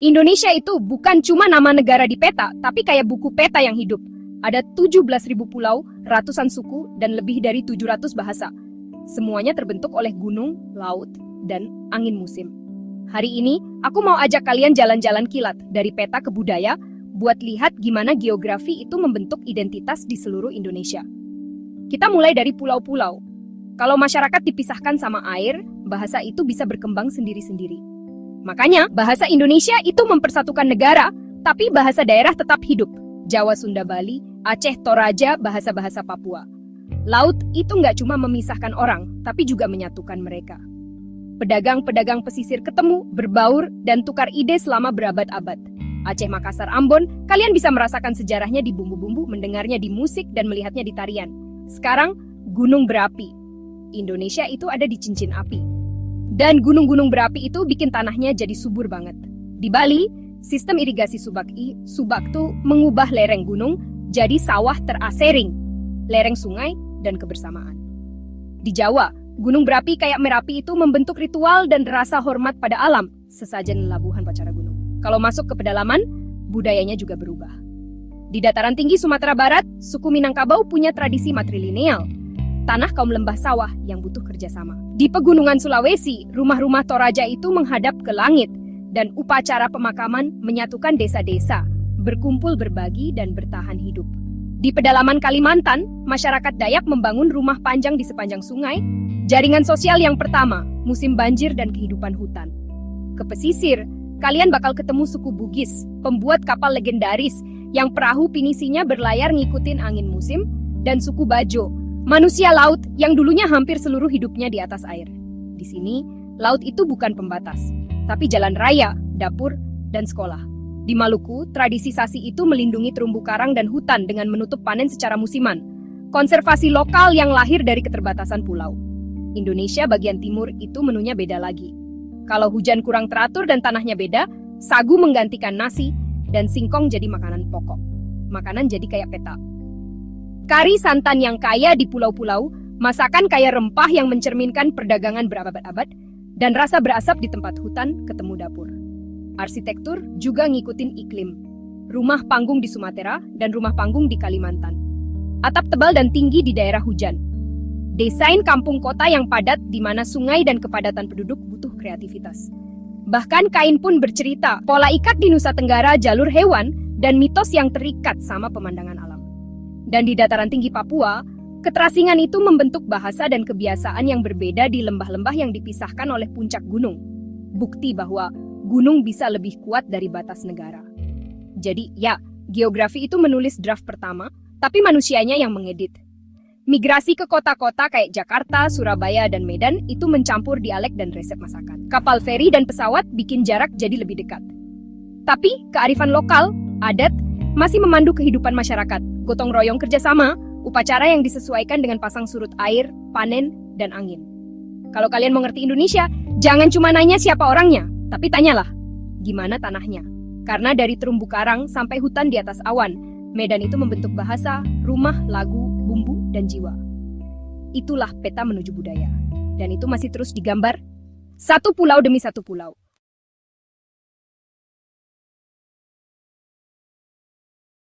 Indonesia itu bukan cuma nama negara di peta, tapi kayak buku peta yang hidup. Ada 17.000 pulau, ratusan suku, dan lebih dari 700 bahasa. Semuanya terbentuk oleh gunung, laut, dan angin musim. Hari ini, aku mau ajak kalian jalan-jalan kilat dari peta ke budaya, buat lihat gimana geografi itu membentuk identitas di seluruh Indonesia. Kita mulai dari pulau-pulau. Kalau masyarakat dipisahkan sama air, bahasa itu bisa berkembang sendiri-sendiri. Makanya, bahasa Indonesia itu mempersatukan negara, tapi bahasa daerah tetap hidup. Jawa, Sunda, Bali, Aceh, Toraja, bahasa-bahasa Papua. Laut itu nggak cuma memisahkan orang, tapi juga menyatukan mereka. Pedagang-pedagang pesisir ketemu, berbaur, dan tukar ide selama berabad-abad. Aceh, Makassar, Ambon, kalian bisa merasakan sejarahnya di bumbu-bumbu, mendengarnya di musik, dan melihatnya di tarian. Sekarang, gunung berapi. Indonesia itu ada di cincin api. Dan gunung-gunung berapi itu bikin tanahnya jadi subur banget. Di Bali, sistem irigasi subak tuh mengubah lereng gunung jadi sawah terasering, lereng sungai, dan kebersamaan. Di Jawa, gunung berapi kayak Merapi itu membentuk ritual dan rasa hormat pada alam, sesajen labuhan pacara gunung. Kalau masuk ke pedalaman, budayanya juga berubah. Di dataran tinggi Sumatera Barat, suku Minangkabau punya tradisi matrilineal, tanah kaum lembah sawah yang butuh kerjasama. Di pegunungan Sulawesi, rumah-rumah Toraja itu menghadap ke langit, dan upacara pemakaman menyatukan desa-desa, berkumpul berbagi dan bertahan hidup. Di pedalaman Kalimantan, masyarakat Dayak membangun rumah panjang di sepanjang sungai, jaringan sosial yang pertama, musim banjir dan kehidupan hutan. Ke pesisir, kalian bakal ketemu suku Bugis, pembuat kapal legendaris yang perahu pinisinya berlayar ngikutin angin musim, dan suku Bajo, manusia laut yang dulunya hampir seluruh hidupnya di atas air. Di sini, laut itu bukan pembatas, tapi jalan raya, dapur, dan sekolah. Di Maluku, tradisi sasi itu melindungi terumbu karang dan hutan dengan menutup panen secara musiman. Konservasi lokal yang lahir dari keterbatasan pulau. Indonesia bagian timur itu menunya beda lagi. Kalau hujan kurang teratur dan tanahnya beda, sagu menggantikan nasi, dan singkong jadi makanan pokok. Makanan jadi kayak peta. Kari santan yang kaya di pulau-pulau, masakan kaya rempah yang mencerminkan perdagangan berabad-abad, dan rasa berasap di tempat hutan ketemu dapur. Arsitektur juga ngikutin iklim. Rumah panggung di Sumatera dan rumah panggung di Kalimantan. Atap tebal dan tinggi di daerah hujan. Desain kampung kota yang padat di mana sungai dan kepadatan penduduk butuh kreativitas. Bahkan kain pun bercerita, pola ikat di Nusa Tenggara jalur hewan dan mitos yang terikat sama pemandangan alam. Dan di dataran tinggi Papua, keterasingan itu membentuk bahasa dan kebiasaan yang berbeda di lembah-lembah yang dipisahkan oleh puncak gunung. Bukti bahwa gunung bisa lebih kuat dari batas negara. Jadi ya, geografi itu menulis draft pertama, tapi manusianya yang mengedit. Migrasi ke kota-kota kayak Jakarta, Surabaya, dan Medan itu mencampur dialek dan resep masakan. Kapal feri dan pesawat bikin jarak jadi lebih dekat. Tapi kearifan lokal, adat, masih memandu kehidupan masyarakat. Gotong royong kerjasama, upacara yang disesuaikan dengan pasang surut air, panen, dan angin. Kalau kalian mau ngerti Indonesia, jangan cuma nanya siapa orangnya, tapi tanyalah, gimana tanahnya? Karena dari terumbu karang sampai hutan di atas awan, Medan itu membentuk bahasa, rumah, lagu, bumbu, dan jiwa. Itulah peta menuju budaya. Dan itu masih terus digambar, satu pulau demi satu pulau.